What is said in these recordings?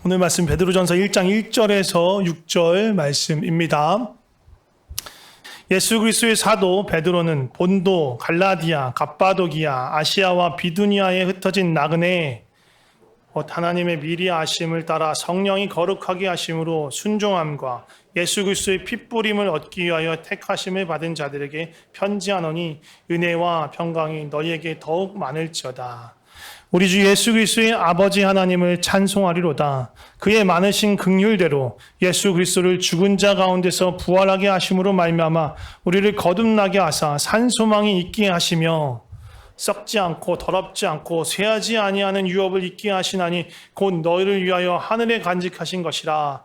오늘 말씀 베드로전서 1장 1절에서 6절 말씀입니다. 예수 그리스도의 사도 베드로는 본도, 갈라디아, 갑바도기아, 아시아와 비두니아에 흩어진 나그네에 하나님의 미리 아심을 따라 성령이 거룩하게 하심으로 순종함과 예수 그리스도의 핏부림을 얻기 위하여 택하심을 받은 자들에게 편지하노니 은혜와 평강이 너희에게 더욱 많을지어다. 우리 주 예수 그리스도의 아버지 하나님을 찬송하리로다. 그의 많으신 긍휼대로 예수 그리스도를 죽은 자 가운데서 부활하게 하심으로 말미암아 우리를 거듭나게 하사 산 소망이 있게 하시며 썩지 않고 더럽지 않고 쇠하지 아니하는 유업을 있게 하시나니 곧 너희를 위하여 하늘에 간직하신 것이라.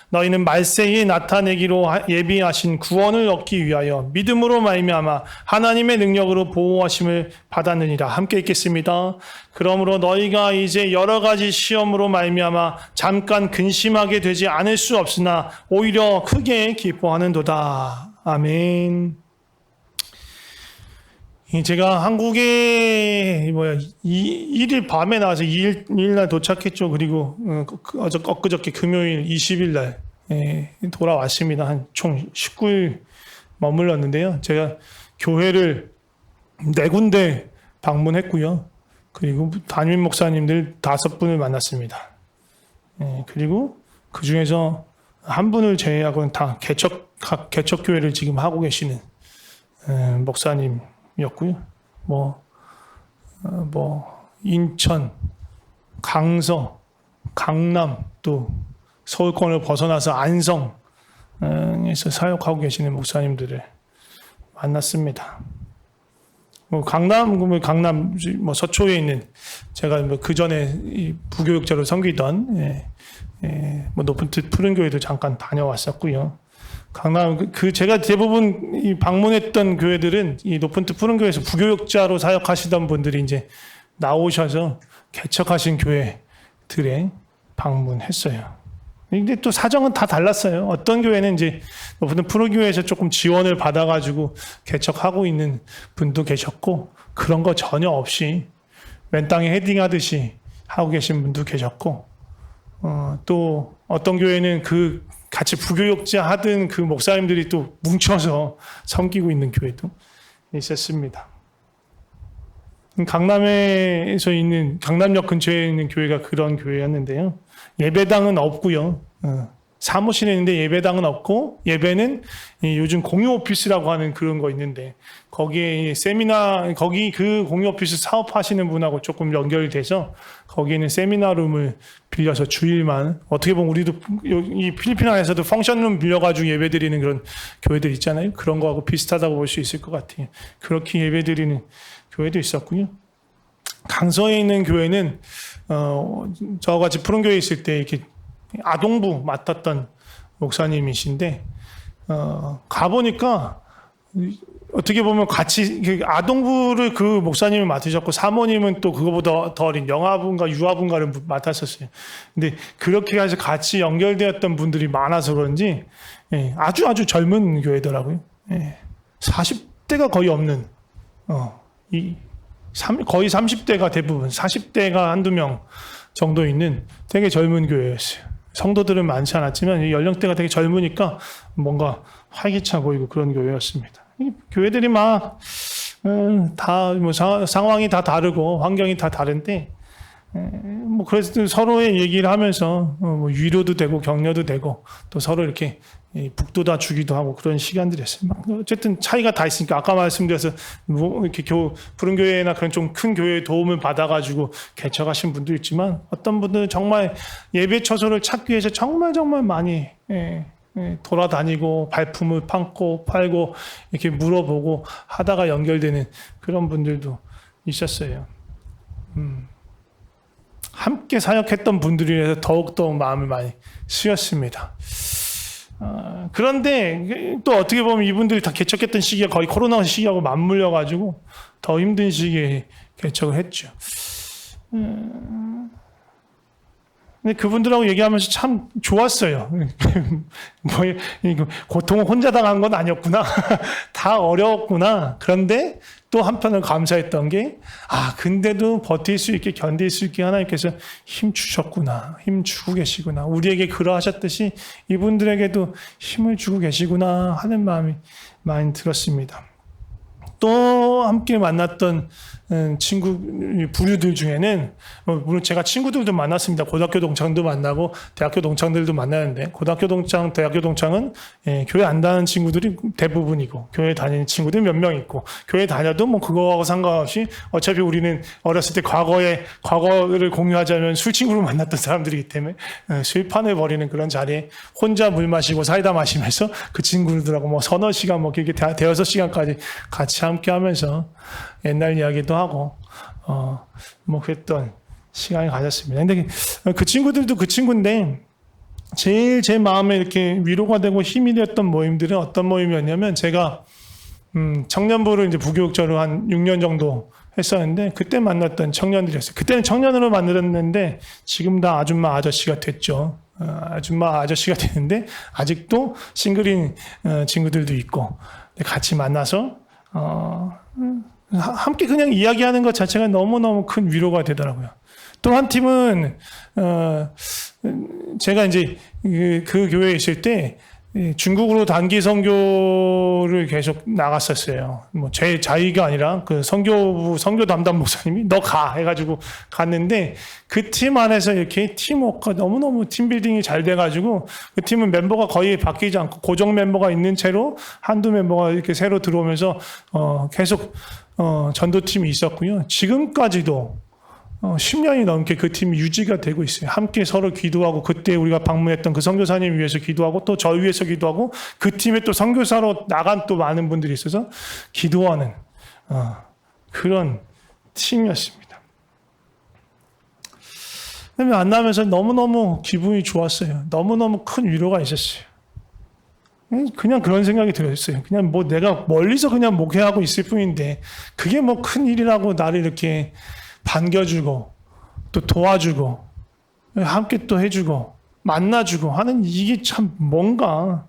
너희는 말세에 나타내기로 예비하신 구원을 얻기 위하여 믿음으로 말미암아 하나님의 능력으로 보호하심을 받았느니라. 함께 읽겠습니다. 그러므로 너희가 이제 여러 가지 시험으로 말미암아 잠깐 근심하게 되지 않을 수 없으나 오히려 크게 기뻐하는도다. 아멘. 제가 한국에 1일 밤에 나와서 2일 날 도착했죠. 그리고 엊그저께 금요일 20일 날 돌아왔습니다. 한 총 19일 머물렀는데요. 제가 교회를 4군데 방문했고요. 그리고 담임 목사님들 5분을 만났습니다. 그리고 그 중에서 한 분을 제외하고는 다 개척교회를 지금 하고 계시는 목사님 였고요. 인천, 강서, 강남, 또 서울권을 벗어나서 안성에서 사역하고 계시는 목사님들을 만났습니다. 강남 서초에 있는 제가 그 전에 부교육자로 섬기던 높은 뜻 푸른 교회도 잠깐 다녀왔었고요. 강남 제가 대부분 방문했던 교회들은 이 높은 뜻 푸른 교회에서 부교육자로 사역하시던 분들이 이제 나오셔서 개척하신 교회들에 방문했어요. 근데 또 사정은 다 달랐어요. 어떤 교회는 이제 높은 뜻 푸른 교회에서 조금 지원을 받아가지고 개척하고 있는 분도 계셨고, 그런 거 전혀 없이 맨 땅에 헤딩하듯이 하고 계신 분도 계셨고, 또 어떤 교회는 같이 부교육자 하던 그 목사님들이 또 뭉쳐서 섬기고 있는 교회도 있었습니다. 강남에서 있는, 강남역 근처에 있는 교회가 그런 교회였는데요. 예배당은 없고요. 사무실에 있는데 예배당은 없고, 예배는 요즘 공유 오피스라고 하는 그런 거 있는데, 거기에 거기 그 공유 오피스 사업하시는 분하고 조금 연결이 돼서 거기에는 세미나룸을 빌려서 주일만, 어떻게 보면 우리도 이 필리핀 안에서도 펑션룸 빌려가지고 예배 드리는 그런 교회들 있잖아요. 그런 거하고 비슷하다고 볼 수 있을 것 같아요. 그렇게 예배 드리는 교회도 있었고요. 강서에 있는 교회는 저와 같이 푸른 교회에 있을 때 이렇게 아동부 맡았던 목사님이신데, 가보니까 어떻게 보면 같이 아동부를 그 목사님이 맡으셨고, 사모님은 또 그거보다 더 어린 영아분과 유아분과를 맡았었어요. 근데 그렇게 해서 같이 연결되었던 분들이 많아서 그런지 아주 젊은 교회더라고요. 40대가 거의 없는, 거의 30대가 대부분, 40대가 한두 명 정도 있는 되게 젊은 교회였어요. 성도들은 많지 않았지만 연령대가 되게 젊으니까 뭔가 활기차 보이고 그런 교회였습니다. 교회들이 막 다 상황이 다 다르고 환경이 다 다른데, 그래서 서로의 얘기를 하면서 위로도 되고 격려도 되고, 또 서로 이렇게 북돋아 주기도 하고 그런 시간들이었어요. 어쨌든 차이가 다 있으니까, 아까 말씀드려서 이렇게 푸른 교회나 그런 좀 큰 교회의 도움을 받아가지고 개척하신 분도 있지만, 어떤 분들은 정말 예배 처소를 찾기 위해서 정말 많이 돌아다니고 발품을 팔고 이렇게 물어보고 하다가 연결되는 그런 분들도 있었어요. 함께 사역했던 분들이라서 더욱더 마음을 많이 쓰였습니다. 그런데 또 어떻게 보면 이분들이 다 개척했던 시기가 거의 코로나 시기하고 맞물려가지고 더 힘든 시기에 개척을 했죠. 근데 그분들하고 얘기하면서 참 좋았어요. 뭐, 고통을 혼자 당한 건 아니었구나. 다 어려웠구나. 그런데 또 한편으로 감사했던 게, 근데도 버틸 수 있게, 견딜 수 있게 하나님께서 힘 주셨구나. 힘 주고 계시구나. 우리에게 그러하셨듯이 이분들에게도 힘을 주고 계시구나 하는 마음이 많이 들었습니다. 또 함께 만났던 친구 부류들 중에는 물론 제가 친구들도 만났습니다. 고등학교 동창도 만나고 대학교 동창들도 만나는데 고등학교 동창, 대학교 동창은 교회 안 다니는 친구들이 대부분이고 교회 다니는 친구들이 몇 명 있고 교회 다녀도 뭐 그거하고 상관없이 어차피 우리는 어렸을 때 과거를 공유하자면 술 친구로 만났던 사람들이기 때문에 술판을 벌이는 그런 자리에 혼자 물 마시고 사이다 마시면서 그 친구들하고 뭐 서너 시간 뭐 길게 대여섯 시간까지 같이 함께 하면서 옛날 이야기도 하고 뭐 그랬던 시간을 가졌습니다. 근데 그 친구들도 그 친구인데 제일 제 마음에 이렇게 위로가 되고 힘이 되었던 모임들은 어떤 모임이었냐면 제가 청년부를 이제 부교육자로 한 6년 정도 했었는데 그때 만났던 청년들이었어요. 그때는 청년으로 만들었는데 지금 다 아줌마 아저씨가 됐죠. 아줌마 아저씨가 됐는데 아직도 싱글인 친구들도 있고 같이 만나서 함께 그냥 이야기하는 것 자체가 너무너무 큰 위로가 되더라고요. 또 한 팀은 제가 이제 그 교회에 있을 때 중국으로 단기 선교를 계속 나갔었어요. 뭐 제 자의가 아니라 그 선교 담당 목사님이 너 가 해가지고 갔는데 그 팀 안에서 이렇게 팀워크가 너무너무 팀빌딩이 잘 돼가지고 그 팀은 멤버가 거의 바뀌지 않고 고정 멤버가 있는 채로 한두 멤버가 이렇게 새로 들어오면서 계속 전도팀이 있었고요. 지금까지도 10년이 넘게 그 팀이 유지가 되고 있어요. 함께 서로 기도하고 그때 우리가 방문했던 그 선교사님 위해서 기도하고 또 저 위해서 기도하고 그 팀에 또 선교사로 나간 또 많은 분들이 있어서 기도하는 그런 팀이었습니다. 만나면서 너무너무 기분이 좋았어요. 너무너무 큰 위로가 있었어요. 그냥 그런 생각이 들었어요. 그냥 뭐 내가 멀리서 그냥 목회하고 있을 뿐인데 그게 뭐 큰 일이라고 나를 이렇게 반겨주고 또 도와주고 함께 또 해주고 만나주고 하는 이게 참 뭔가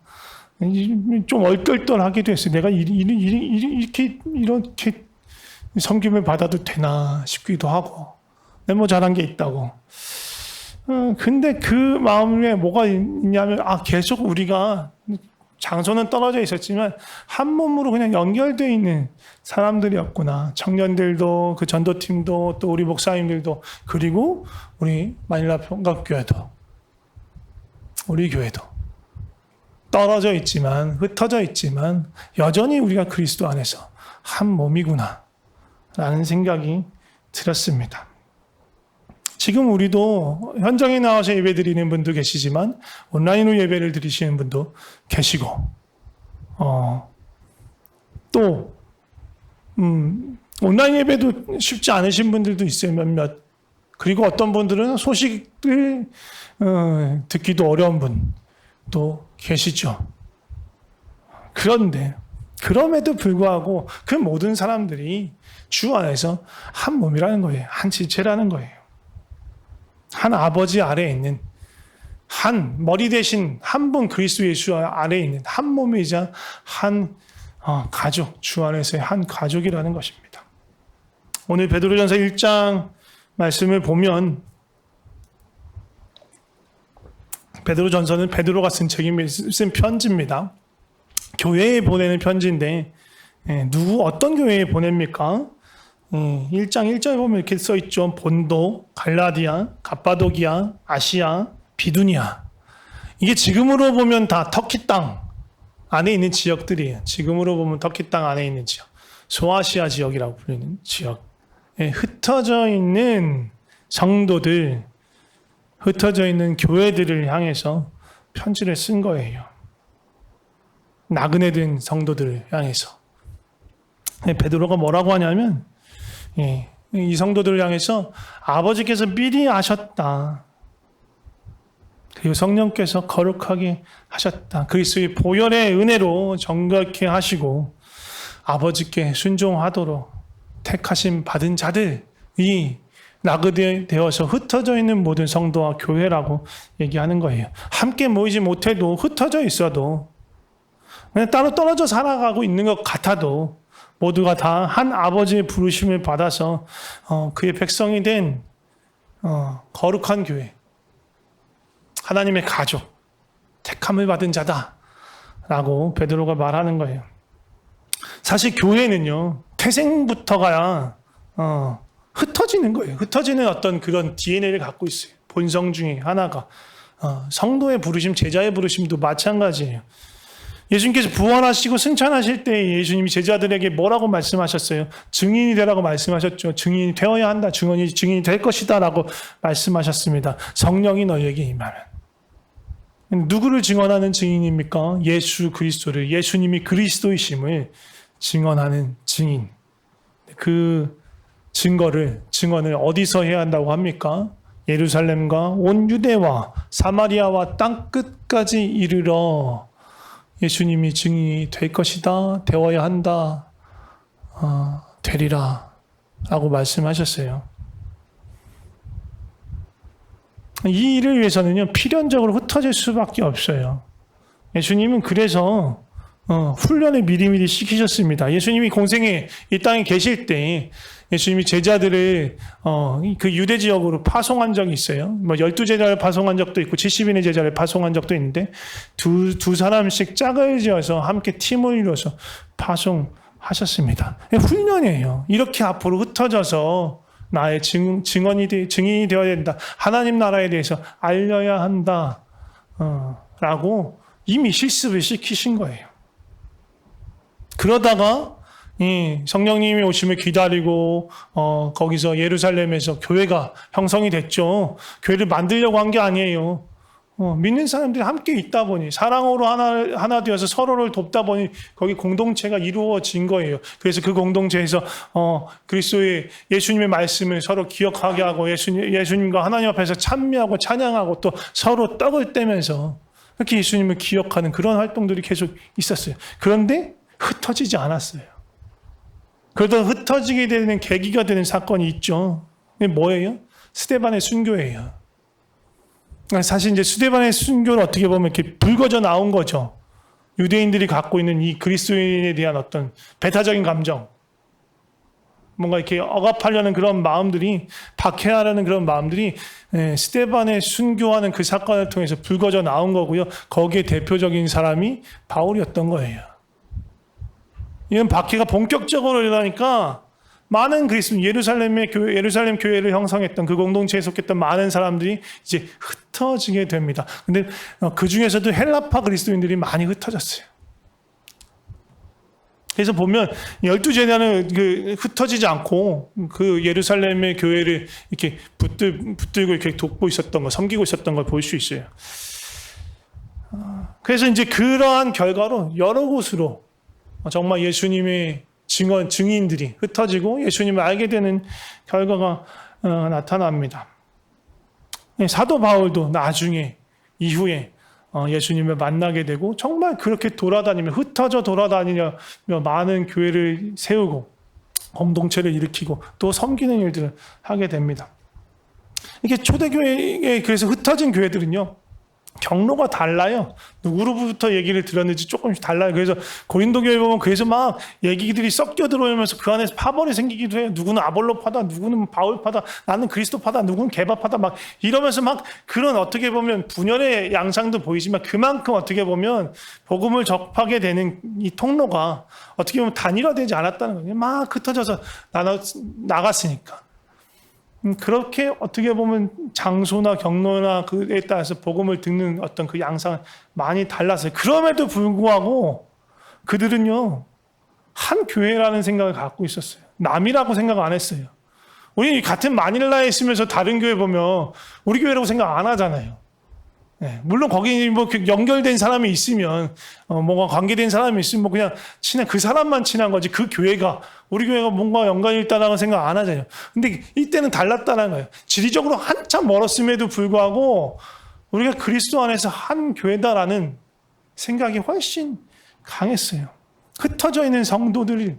좀 얼떨떨하기도 했어요. 내가 이렇게 섬김을 받아도 되나 싶기도 하고 뭐 잘한 게 있다고. 근데 그 마음에 뭐가 있냐면 계속 우리가 장소는 떨어져 있었지만 한 몸으로 그냥 연결되어 있는 사람들이었구나. 청년들도 그 전도팀도 또 우리 목사님들도 그리고 우리 마닐라 평강교회도 우리 교회도 떨어져 있지만 흩어져 있지만 여전히 우리가 그리스도 안에서 한 몸이구나 라는 생각이 들었습니다. 지금 우리도 현장에 나와서 예배 드리는 분도 계시지만 온라인으로 예배를 드리시는 분도 계시고 또 온라인 예배도 쉽지 않으신 분들도 있어요. 몇몇. 그리고 어떤 분들은 소식을 듣기도 어려운 분도 계시죠. 그런데 그럼에도 불구하고 그 모든 사람들이 주 안에서 한 몸이라는 거예요. 한 지체라는 거예요. 한 아버지 아래에 있는 한 머리 대신 한 분 그리스도 예수 아래에 있는 한 몸이자 한 가족, 주 안에서의 한 가족이라는 것입니다. 오늘 베드로전서 1장 말씀을 보면 베드로전서는 베드로가 쓴 책임을 쓴 편지입니다. 교회에 보내는 편지인데 어떤 교회에 보냅니까? 1장 1절에 보면 이렇게 써있죠. 본도, 갈라디아, 갑바도기아, 아시아, 비두니아. 이게 지금으로 보면 다 터키 땅 안에 있는 지역들이에요. 지금으로 보면 터키 땅 안에 있는 지역. 소아시아 지역이라고 불리는 지역. 흩어져 있는 성도들, 흩어져 있는 교회들을 향해서 편지를 쓴 거예요. 나그네 된 성도들을 향해서. 베드로가 뭐라고 하냐면 이 성도들을 향해서 아버지께서 미리 아셨다. 그리고 성령께서 거룩하게 하셨다. 그리스도의 보혈의 은혜로 정결케 하시고 아버지께 순종하도록 택하심 받은 자들이 나그네되어서 흩어져 있는 모든 성도와 교회라고 얘기하는 거예요. 함께 모이지 못해도 흩어져 있어도 그냥 따로 떨어져 살아가고 있는 것 같아도 모두가 다 한 아버지의 부르심을 받아서 그의 백성이 된 거룩한 교회, 하나님의 가족, 택함을 받은 자다라고 베드로가 말하는 거예요. 사실 교회는요, 태생부터가 흩어지는 거예요. 흩어지는 어떤 그런 DNA를 갖고 있어요. 본성 중에 하나가. 성도의 부르심, 제자의 부르심도 마찬가지예요. 예수님께서 부활하시고 승천하실 때 예수님이 제자들에게 뭐라고 말씀하셨어요? 증인이 되라고 말씀하셨죠. 증인이 되어야 한다. 증인이 될 것이다 라고 말씀하셨습니다. 성령이 너희에게 임하면. 누구를 증언하는 증인입니까? 예수 그리스도를, 예수님이 그리스도이심을 증언하는 증인. 그 증언을 어디서 해야 한다고 합니까? 예루살렘과 온 유대와 사마리아와 땅 끝까지 이르러 예수님이 증인이 될 것이다, 되어야 한다, 되리라 라고 말씀하셨어요. 이 일을 위해서는요, 필연적으로 흩어질 수밖에 없어요. 예수님은 그래서 훈련을 미리미리 시키셨습니다. 예수님이 공생에 이 땅에 계실 때 예수님이 제자들을 그 유대 지역으로 파송한 적이 있어요. 12제자를 파송한 적도 있고 70인의 제자를 파송한 적도 있는데 두 사람씩 짝을 지어서 함께 팀을 이뤄서 파송하셨습니다. 훈련이에요. 이렇게 앞으로 흩어져서 나의 증인이 되어야 된다. 하나님 나라에 대해서 알려야 한다. 라고 이미 실습을 시키신 거예요. 그러다가 성령님이 오심을 기다리고 거기서 예루살렘에서 교회가 형성이 됐죠. 교회를 만들려고 한 게 아니에요. 믿는 사람들이 함께 있다 보니 사랑으로 하나 되어서 서로를 돕다 보니 거기 공동체가 이루어진 거예요. 그래서 그 공동체에서 그리스도의 예수님의 말씀을 서로 기억하게 하고 예수님과 하나님 앞에서 찬미하고 찬양하고 또 서로 떡을 떼면서 그렇게 예수님을 기억하는 그런 활동들이 계속 있었어요. 그런데 흩어지지 않았어요. 그러다 흩어지게 되는 계기가 되는 사건이 있죠. 그게 뭐예요? 스데반의 순교예요. 사실 이제 스데반의 순교를 어떻게 보면 이렇게 불거져 나온 거죠. 유대인들이 갖고 있는 이 그리스도인에 대한 어떤 배타적인 감정, 뭔가 이렇게 억압하려는 그런 마음들이, 박해하려는 그런 마음들이 스데반의 순교하는 그 사건을 통해서 불거져 나온 거고요. 거기에 대표적인 사람이 바울이었던 거예요. 이런 박해가 본격적으로 일어나니까 많은 예루살렘 교회를 형성했던 그 공동체에 속했던 많은 사람들이 이제 흩어지게 됩니다. 근데 그 중에서도 헬라파 그리스도인들이 많이 흩어졌어요. 그래서 보면 12제자는 흩어지지 않고 그 예루살렘의 교회를 이렇게 붙들고 이렇게 돕고 있었던 거, 섬기고 있었던 걸 볼 수 있어요. 그래서 이제 그러한 결과로 여러 곳으로 정말 예수님의 증인들이 흩어지고 예수님을 알게 되는 결과가 나타납니다. 사도 바울도 나중에 이후에 예수님을 만나게 되고 정말 그렇게 흩어져 돌아다니며 많은 교회를 세우고 공동체를 일으키고 또 섬기는 일들을 하게 됩니다. 이게 초대교회에 그래서 흩어진 교회들은요, 경로가 달라요. 누구로부터 얘기를 들었는지 조금씩 달라요. 그래서 고린도 교회 보면 그래서 막 얘기들이 섞여 들어오면서 그 안에서 파벌이 생기기도 해요. 누구는 아볼로파다, 누구는 바울파다, 나는 그리스도파다, 누구는 게바파다, 막 이러면서 막 그런 어떻게 보면 분열의 양상도 보이지만 그만큼 어떻게 보면 복음을 접하게 되는 이 통로가 어떻게 보면 단일화되지 않았다는 거예요. 막 흩어져서 나갔으니까. 그렇게 어떻게 보면 장소나 경로나 그에 따라서 복음을 듣는 어떤 그 양상은 많이 달랐어요. 그럼에도 불구하고 그들은요, 한 교회라는 생각을 갖고 있었어요. 남이라고 생각 안 했어요. 우리 같은 마닐라에 있으면서 다른 교회 보면 우리 교회라고 생각 안 하잖아요. 물론 거기 뭐 연결된 사람이 있으면 뭔가 관계된 사람이 있으면 뭐 그냥 그 사람만 친한 거지 그 교회가 우리 교회가 뭔가 연관이 있다라고 생각 안 하잖아요. 근데 이때는 달랐다는 거예요. 지리적으로 한참 멀었음에도 불구하고 우리가 그리스도 안에서 한 교회다라는 생각이 훨씬 강했어요. 흩어져 있는 성도들이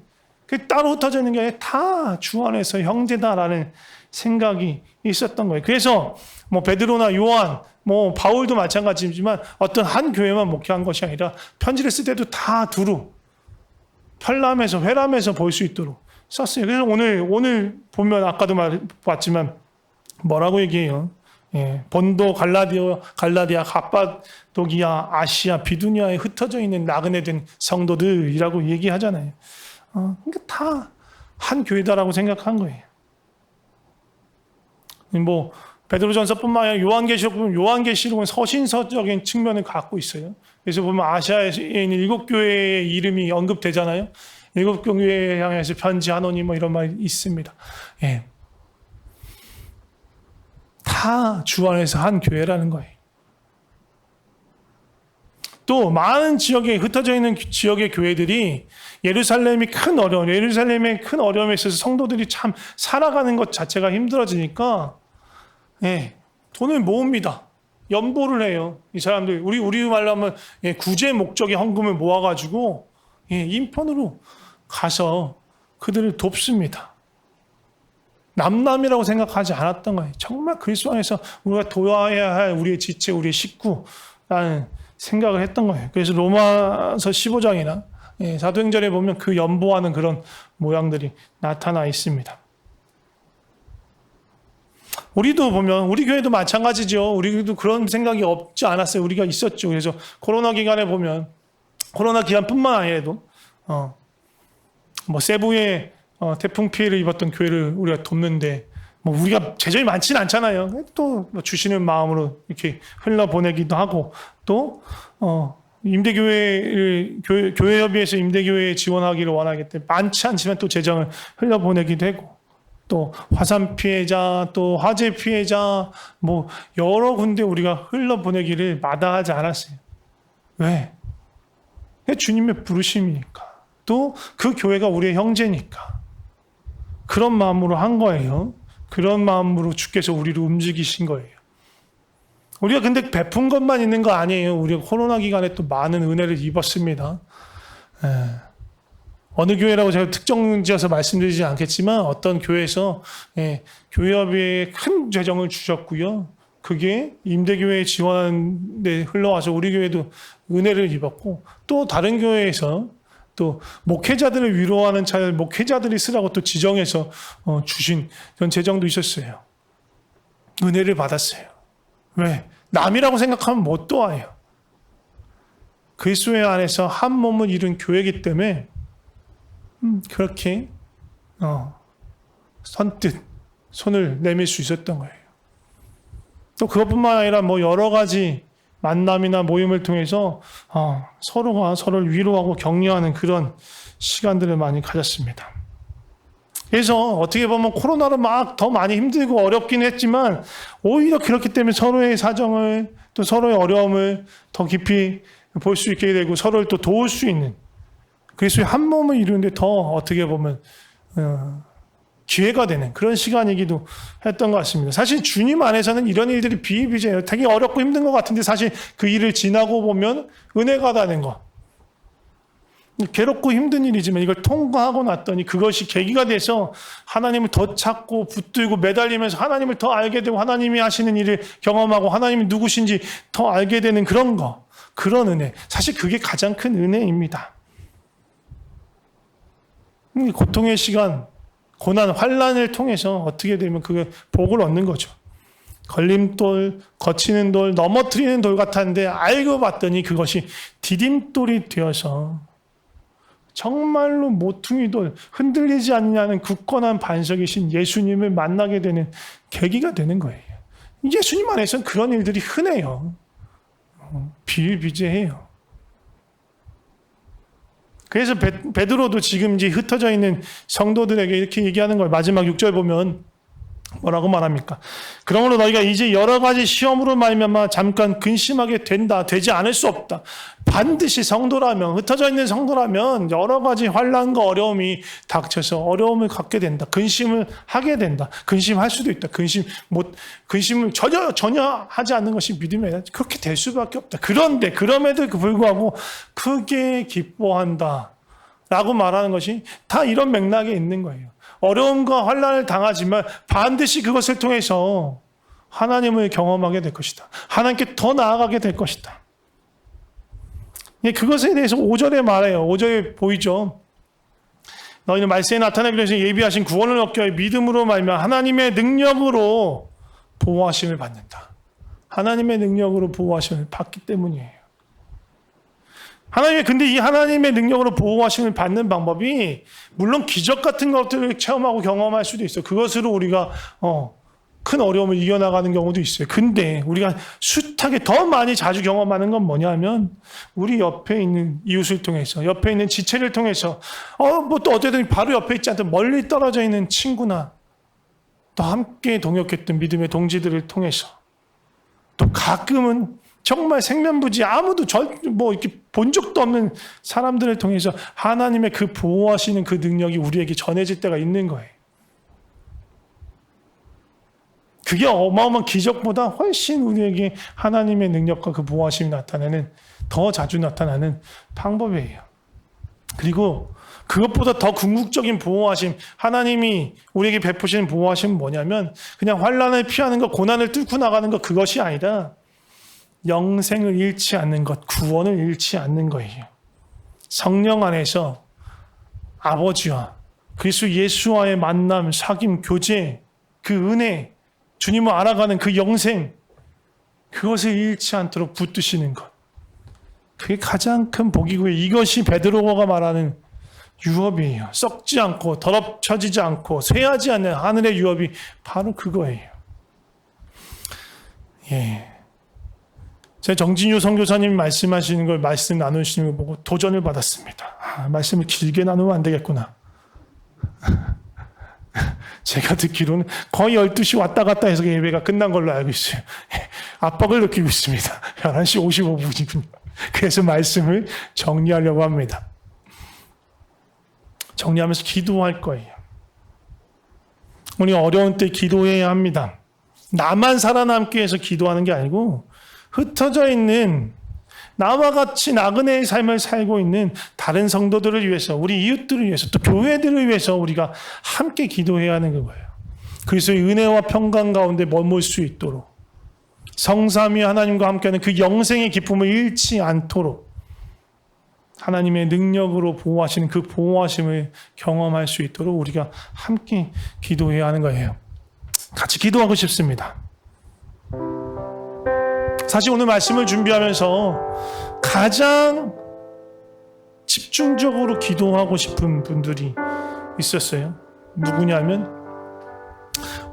따로 흩어져 있는 게 아니라 다 주 안에서 형제다라는 생각이 있었던 거예요. 그래서 뭐 베드로나 요한, 뭐 바울도 마찬가지지만 어떤 한 교회만 목회한 것이 아니라 편지를 쓸 때도 다 두루 편람해서 회람해서 볼 수 있도록 썼어요. 그래서 오늘 보면 아까도 봤지만 뭐라고 얘기해요? 예, 본도, 갈라디아, 갑바도기아, 아시아, 비두니아에 흩어져 있는 나그네된 성도들이라고 얘기하잖아요. 그러니까 다 한 교회다라고 생각한 거예요. 뭐 베드로전서뿐만 아니라 요한계시록은 서신서적인 측면을 갖고 있어요. 그래서 보면 아시아에 있는 7교회의 이름이 언급되잖아요. 7교회에 향해서 편지하노니 뭐 이런 말이 있습니다. 예. 다 주 안에서 한 교회라는 거예요. 또 많은 지역에 흩어져 있는 지역의 교회들이 예루살렘의 큰 어려움에 있어서 성도들이 참 살아가는 것 자체가 힘들어지니까 예, 돈을 모읍니다. 연보를 해요. 이 사람들 우리 말로 하면 구제 목적의 헌금을 모아가지고 인편으로 가서 그들을 돕습니다. 남남이라고 생각하지 않았던 거예요. 정말 그리스도 안에서 우리가 도와야 할 우리의 지체, 우리의 식구라는 생각을 했던 거예요. 그래서 로마서 15장이나 사도행전에 보면 그 연보하는 그런 모양들이 나타나 있습니다. 우리도 보면 우리 교회도 마찬가지죠. 우리도 그런 생각이 없지 않았어요. 우리가 있었죠. 그래서 코로나 기간에 보면 코로나 기간뿐만 아니라도 뭐 세부에 태풍 피해를 입었던 교회를 우리가 돕는데 뭐 우리가 재정이 많지는 않잖아요. 또 주시는 마음으로 이렇게 흘러보내기도 하고 또 임대교회를 교회협의회에서 임대교회에 지원하기를 원하기 때문에 많지 않지만 또 재정을 흘려보내기도 하고 또 화산 피해자 또 화재 피해자 뭐 여러 군데 우리가 흘려보내기를 마다하지 않았어요. 왜? 주님의 부르심이니까. 또 그 교회가 우리의 형제니까. 그런 마음으로 한 거예요. 그런 마음으로 주께서 우리를 움직이신 거예요. 우리가 근데 베푼 것만 있는 거 아니에요. 우리가 코로나 기간에 또 많은 은혜를 입었습니다. 어느 교회라고 제가 특정 지어서 말씀드리지 않겠지만 어떤 교회에서 교회협의회에 큰 재정을 주셨고요. 그게 임대교회 지원에 흘러와서 우리 교회도 은혜를 입었고 또 다른 교회에서 또 목회자들을 위로하는 차를 목회자들이 쓰라고 또 지정해서 주신 그런 재정도 있었어요. 은혜를 받았어요. 왜? 남이라고 생각하면 못 도와요. 그리스도의 안에서 한 몸을 이룬 교회이기 때문에 그렇게 선뜻 손을 내밀 수 있었던 거예요. 또 그것뿐만 아니라 뭐 여러 가지 만남이나 모임을 통해서 서로가 서로를 위로하고 격려하는 그런 시간들을 많이 가졌습니다. 그래서 어떻게 보면 코로나로 막 더 많이 힘들고 어렵긴 했지만 오히려 그렇기 때문에 서로의 사정을 또 서로의 어려움을 더 깊이 볼 수 있게 되고 서로를 또 도울 수 있는 그래서 한 몸을 이루는데 더 어떻게 보면 기회가 되는 그런 시간이기도 했던 것 같습니다. 사실 주님 안에서는 이런 일들이 비일비재해요. 되게 어렵고 힘든 것 같은데 사실 그 일을 지나고 보면 은혜가 되는 거. 괴롭고 힘든 일이지만 이걸 통과하고 났더니 그것이 계기가 돼서 하나님을 더 찾고 붙들고 매달리면서 하나님을 더 알게 되고 하나님이 하시는 일을 경험하고 하나님이 누구신지 더 알게 되는 그런 거. 그런 은혜. 사실 그게 가장 큰 은혜입니다. 고통의 시간, 고난, 환난을 통해서 어떻게 되면 그게 복을 얻는 거죠. 걸림돌, 거치는 돌, 넘어뜨리는 돌 같았는데 알고 봤더니 그것이 디딤돌이 되어서 정말로 모퉁이 돌, 흔들리지 않냐는 굳건한 반석이신 예수님을 만나게 되는 계기가 되는 거예요. 예수님 안에서는 그런 일들이 흔해요. 비일비재해요. 그래서 베드로도 지금 이제 흩어져 있는 성도들에게 이렇게 얘기하는 거예요. 마지막 6절 보면 뭐라고 말합니까? 그러므로 너희가 이제 여러 가지 시험으로 말미암아 잠깐 근심하게 되지 않을 수 없다. 반드시 성도라면 흩어져 있는 성도라면 여러 가지 환난과 어려움이 닥쳐서 어려움을 갖게 된다. 근심을 하게 된다. 근심할 수도 있다. 근심을 전혀 하지 않는 것이 믿음이다. 그렇게 될 수밖에 없다. 그런데 그럼에도 불구하고 크게 기뻐한다. 라고 말하는 것이 다 이런 맥락에 있는 거예요. 어려움과 환난을 당하지만 반드시 그것을 통해서 하나님을 경험하게 될 것이다. 하나님께 더 나아가게 될 것이다. 그것에 대해서 5절에 말해요. 5절에 보이죠. 너희는 말세에 나타나기로 해서 예비하신 구원을 얻게 하여 믿음으로 말미암아 하나님의 능력으로 보호하심을 받는다. 하나님의 능력으로 보호하심을 받기 때문이에요. 근데 이 하나님의 능력으로 보호하심을 받는 방법이 물론 기적 같은 것들을 체험하고 경험할 수도 있어요. 그것으로 우리가 큰 어려움을 이겨나가는 경우도 있어요. 근데 우리가 숱하게 더 많이 자주 경험하는 건 뭐냐면 우리 옆에 있는 이웃을 통해서, 옆에 있는 지체를 통해서, 뭐 또 어쨌든 바로 옆에 있지 않든 멀리 떨어져 있는 친구나 또 함께 동역했던 믿음의 동지들을 통해서, 또 가끔은 정말 생면부지 아무도 이렇게 본 적도 없는 사람들을 통해서 하나님의 그 보호하시는 그 능력이 우리에게 전해질 때가 있는 거예요. 그게 어마어마한 기적보다 훨씬 우리에게 하나님의 능력과 그 보호하심이 더 자주 나타나는 방법이에요. 그리고 그것보다 더 궁극적인 보호하심, 하나님이 우리에게 베푸시는 보호하심은 뭐냐면 그냥 환난을 피하는 것, 고난을 뚫고 나가는 것, 그것이 아니라 영생을 잃지 않는 것, 구원을 잃지 않는 거예요. 성령 안에서 아버지와 그리스도 예수와의 만남, 사귐, 교제, 그 은혜, 주님을 알아가는 그 영생, 그것을 잃지 않도록 붙드시는 것. 그게 가장 큰 복이고요. 이것이 베드로가 말하는 유업이에요. 썩지 않고 더럽혀지지 않고 쇠하지 않는 하늘의 유업이 바로 그거예요. 예. 제가 정진유 선교사님이 말씀하시는 걸 말씀 나누시는 걸 보고 도전을 받았습니다. 말씀을 길게 나누면 안 되겠구나. 제가 듣기로는 거의 12시 왔다 갔다 해서 예배가 끝난 걸로 알고 있어요. 압박을 느끼고 있습니다. 11시 55분이군요. 그래서 말씀을 정리하려고 합니다. 정리하면서 기도할 거예요. 우리 어려운 때 기도해야 합니다. 나만 살아남기 위해서 기도하는 게 아니고 흩어져 있는 나와 같이 나그네의 삶을 살고 있는 다른 성도들을 위해서, 우리 이웃들을 위해서, 또 교회들을 위해서 우리가 함께 기도해야 하는 거예요. 그리스도의 은혜와 평강 가운데 머물 수 있도록, 성삼위 하나님과 함께하는 그 영생의 기쁨을 잃지 않도록 하나님의 능력으로 보호하시는 그 보호하심을 경험할 수 있도록 우리가 함께 기도해야 하는 거예요. 같이 기도하고 싶습니다. 사실 오늘 말씀을 준비하면서 가장 집중적으로 기도하고 싶은 분들이 있었어요. 누구냐면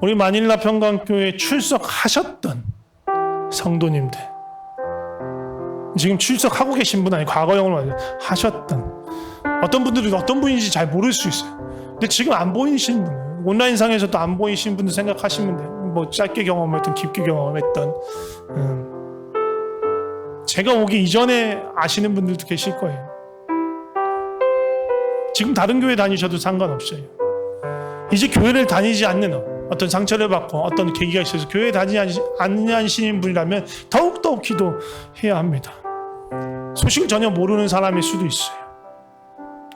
우리 마닐라 평강교회에 출석하셨던 성도님들. 지금 출석하고 계신 분 아니고 과거형으로 하셨던 어떤 분들은 어떤 분인지 잘 모를 수 있어요. 근데 지금 안 보이시는 분, 온라인상에서도 안 보이시는 분들 생각하시면 돼요. 뭐 짧게 경험했던, 깊게 경험했던, 제가 오기 이전에 아시는 분들도 계실 거예요. 지금 다른 교회 다니셔도 상관없어요. 이제 교회를 다니지 않는 어떤 상처를 받고 어떤 계기가 있어서 교회에 다니지 않으시는 분이라면 더욱더욱 기도해야 합니다. 소식을 전혀 모르는 사람일 수도 있어요.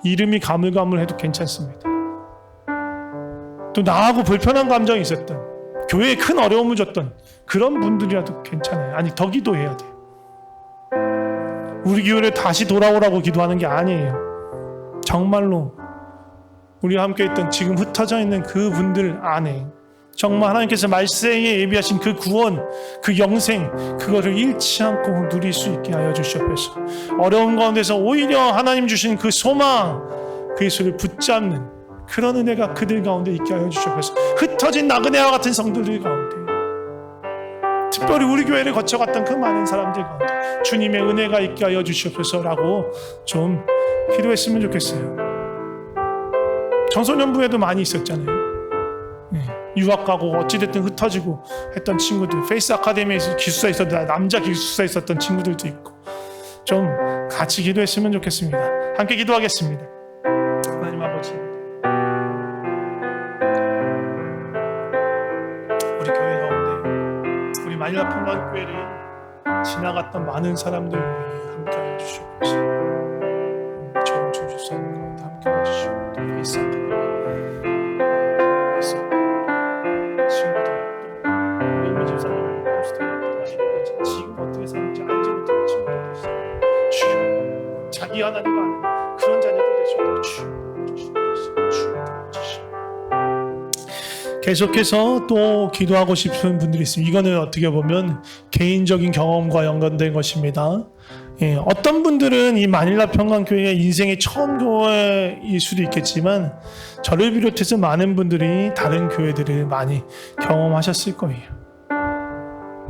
이름이 가물가물해도 괜찮습니다. 또 나하고 불편한 감정이 있었던, 교회에 큰 어려움을 줬던 그런 분들이라도 괜찮아요. 아니, 더 기도해야 돼요. 우리 교회를 다시 돌아오라고 기도하는 게 아니에요. 정말로 우리와 함께 있던 지금 흩어져 있는 그 분들 안에 정말 하나님께서 말세에 예비하신 그 구원, 그 영생, 그거를 잃지 않고 누릴 수 있게 하여 주시옵소서. 어려운 가운데서 오히려 하나님 주신 그 소망, 그 예수를 붙잡는 그런 은혜가 그들 가운데 있게 하여 주시옵소서. 흩어진 나그네와 같은 성도들 가운데, 특별히 우리 교회를 거쳐갔던 그 많은 사람들 가운데 주님의 은혜가 있게 하여 주시옵소서라고 좀 기도했으면 좋겠어요. 청소년부에도 많이 있었잖아요. 유학 가고 어찌됐든 흩어지고 했던 친구들, 페이스 아카데미에서 기숙사 있었던, 남자 기숙사 있었던 친구들도 있고, 좀 같이 기도했으면 좋겠습니다. 함께 기도하겠습니다. 하나님 아버지, 우리 교회 가운데, 우리 마닐라 평강교회를 지나갔던 많은 사람들 위해 함께 해주시옵소서. 좋은 주주사님 가운데 함께 해주시고, 또 페이스 아카데미 이 하나님 아는 그런 자녀들 되시도록 주시옵소서. 계속해서 또 기도하고 싶은 분들이 있습니다. 이거는 어떻게 보면 개인적인 경험과 연관된 것입니다. 어떤 분들은 이 마닐라 평강교회가 인생의 처음 교회일 수도 있겠지만 저를 비롯해서 많은 분들이 다른 교회들을 많이 경험하셨을 거예요.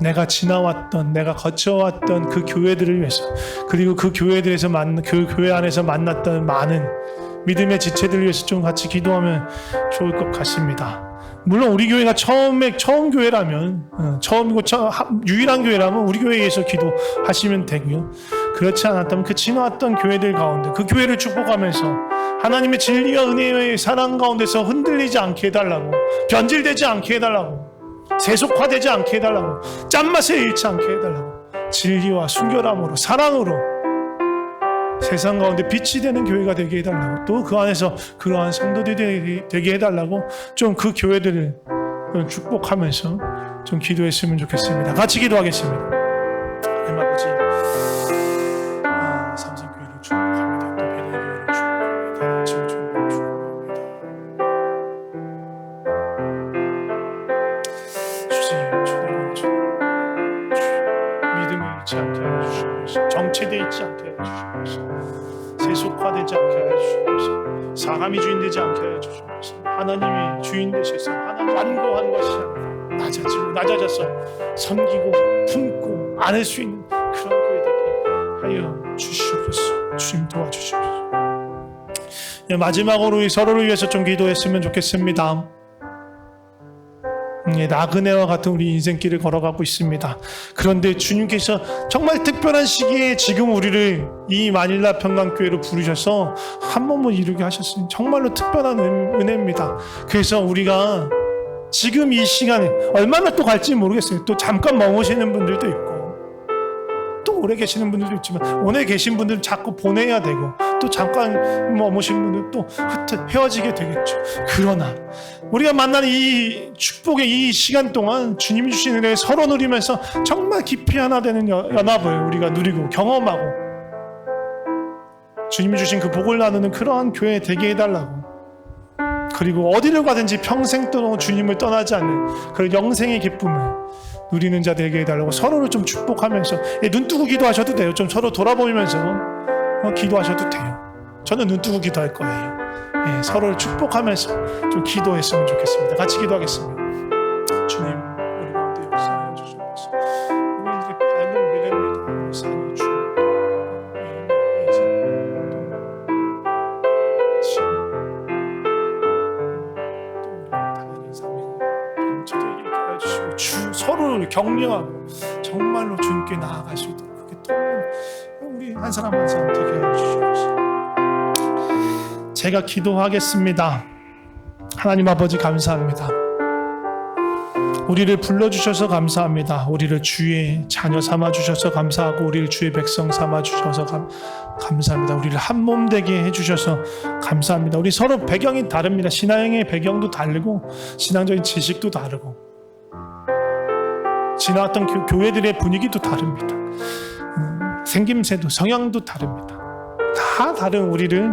내가 지나왔던, 내가 거쳐왔던 그 교회들을 위해서, 그리고 그 교회들에서 그 교회 안에서 만났던 많은 믿음의 지체들을 위해서 좀 같이 기도하면 좋을 것 같습니다. 물론 우리 교회가 처음 교회라면, 처음이고 유일한 교회라면 우리 교회에서 기도하시면 되고요. 그렇지 않았다면 그 지나왔던 교회들 가운데 그 교회를 축복하면서 하나님의 진리와 은혜의 사랑 가운데서 흔들리지 않게 해달라고, 변질되지 않게 해달라고, 세속화되지 않게 해달라고, 짠맛에 잃지 않게 해달라고, 진리와 순결함으로 사랑으로 세상 가운데 빛이 되는 교회가 되게 해달라고, 또 그 안에서 그러한 성도들이 되게 해달라고 좀 그 교회들을 축복하면서 좀 기도했으면 좋겠습니다. 같이 기도하겠습니다. 하나님 아버지, 삼성교회를 축복합니다. 또 베들교회를 축복합니다. 지금 축복합니다. 주님, 믿음을 잃지 않게 해주시옵소서. 정체되어 있지 않게 해주시옵소서. 세속화되지 않게 해주시옵소서. 사람이 주인 되지 않게 해주시옵소서. 하나님이 주인 되셔서 하나님 완고한 것이 아니라 낮아져서 섬기고 품고 안을 수 있는 그런 교회 되게 하여 주시옵소서. 주님 도와주시옵소서. 마지막으로 서로를 위해서 좀 기도했으면 좋겠습니다. 나그네와 같은 우리 인생길을 걸어가고 있습니다. 그런데 주님께서 정말 특별한 시기에 지금 우리를 이 마닐라 평강교회로 부르셔서 한 몸을 이루게 하셨으니 정말로 특별한 은혜입니다. 그래서 우리가 지금 이 시간에 얼마나 또 갈지 모르겠어요. 또 잠깐 머무시는 분들도 있고 또 오래 계시는 분들도 있지만 오래 계신 분들은 자꾸 보내야 되고 또 잠깐 머무신 분들 또 헤어지게 되겠죠. 그러나 우리가 만나는 이 축복의 이 시간 동안 주님이 주신 은혜를 서로 누리면서 정말 깊이 하나 되는 연합을 우리가 누리고 경험하고 주님이 주신 그 복을 나누는 그러한 교회 되게 해달라고, 그리고 어디를 가든지 평생 또 주님을 떠나지 않는 그런 영생의 기쁨을 누리는 자 되게 해달라고 서로를 좀 축복하면서, 눈 뜨고 기도하셔도 돼요. 좀 서로 돌아보면서 기도하셔도 돼요. 저는 눈 뜨고 기도할 거예요. 서로를 축복하면서 좀 기도했으면 좋겠습니다. 같이 기도하겠습니다. 주님, 우리 가운데 역사해 주시옵소서. 우리들의 밝은 미래입니다. 우리 산이 주님 서로를 격려하고 정말로 주님께 나아갈 수 있도록 그렇게 도우는 우리 한 사람 한 사람 되게 해주시옵소서. 제가 기도하겠습니다. 하나님 아버지 감사합니다. 우리를 불러주셔서 감사합니다. 우리를 주의 자녀 삼아주셔서 감사하고 우리를 주의 백성 삼아주셔서 감사합니다. 우리를 한 몸 되게 해주셔서 감사합니다. 우리 서로 배경이 다릅니다. 신앙의 배경도 다르고 신앙적인 지식도 다르고 지나왔던 교회들의 분위기도 다릅니다. 생김새도 성향도 다릅니다. 다 다른 우리를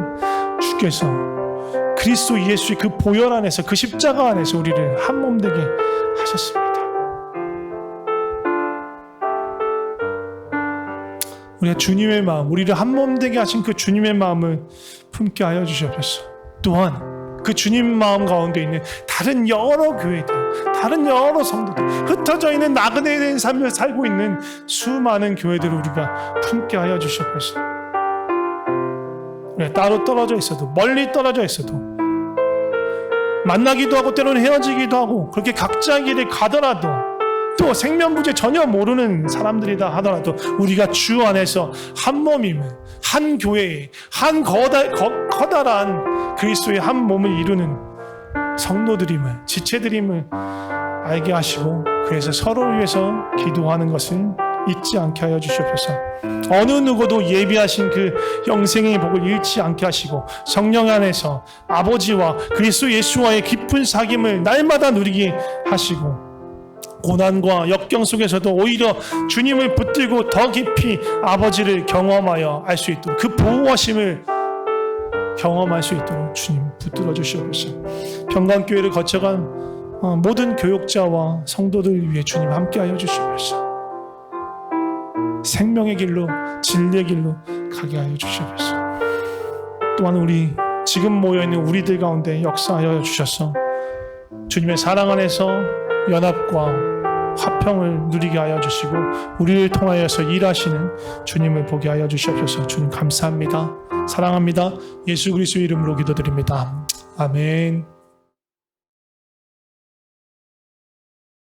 주께서 그리스도 예수의 그 보혈 안에서 그 십자가 안에서 우리를 한 몸 되게 하셨습니다. 우리가 주님의 마음, 우리를 한 몸 되게 하신 그 주님의 마음을 품게 하여 주시옵소서. 또한 그 주님 마음 가운데 있는 다른 여러 교회들, 다른 여러 성도들, 흩어져 있는 나그네된 삶을 살고 있는 수많은 교회들을 우리가 품게 하여 주시옵소서. 우리가 따로 떨어져 있어도, 멀리 떨어져 있어도, 만나기도 하고 때로는 헤어지기도 하고 그렇게 각자 길을 가더라도, 또 생면부제 전혀 모르는 사람들이다 하더라도 우리가 주 안에서 한 몸임을, 한 교회에 한 커다란 그리스도의 한 몸을 이루는 성도들임을, 지체들임을 알게 하시고, 그래서 서로를 위해서 기도하는 것을 잊지 않게 하여 주시옵소서. 어느 누구도 예비하신 그 영생의 복을 잃지 않게 하시고 성령 안에서 아버지와 그리스도 예수와의 깊은 사귐을 날마다 누리게 하시고 고난과 역경 속에서도 오히려 주님을 붙들고 더 깊이 아버지를 경험하여 알 수 있도록, 그 보호하심을 경험할 수 있도록 주님 붙들어 주시옵소서. 평강교회를 거쳐간 모든 교육자와 성도들 위해 주님 함께하여 주시옵소서. 생명의 길로, 진리의 길로 가게 하여 주시옵소서. 또한 우리 지금 모여있는 우리들 가운데 역사하여 주셔서 주님의 사랑 안에서 연합과 화평을 누리게 하여 주시고 우리를 통하여서 일하시는 주님을 보게 하여 주시옵소서. 주님 감사합니다. 사랑합니다. 예수 그리스도의 이름으로 기도드립니다. 아멘.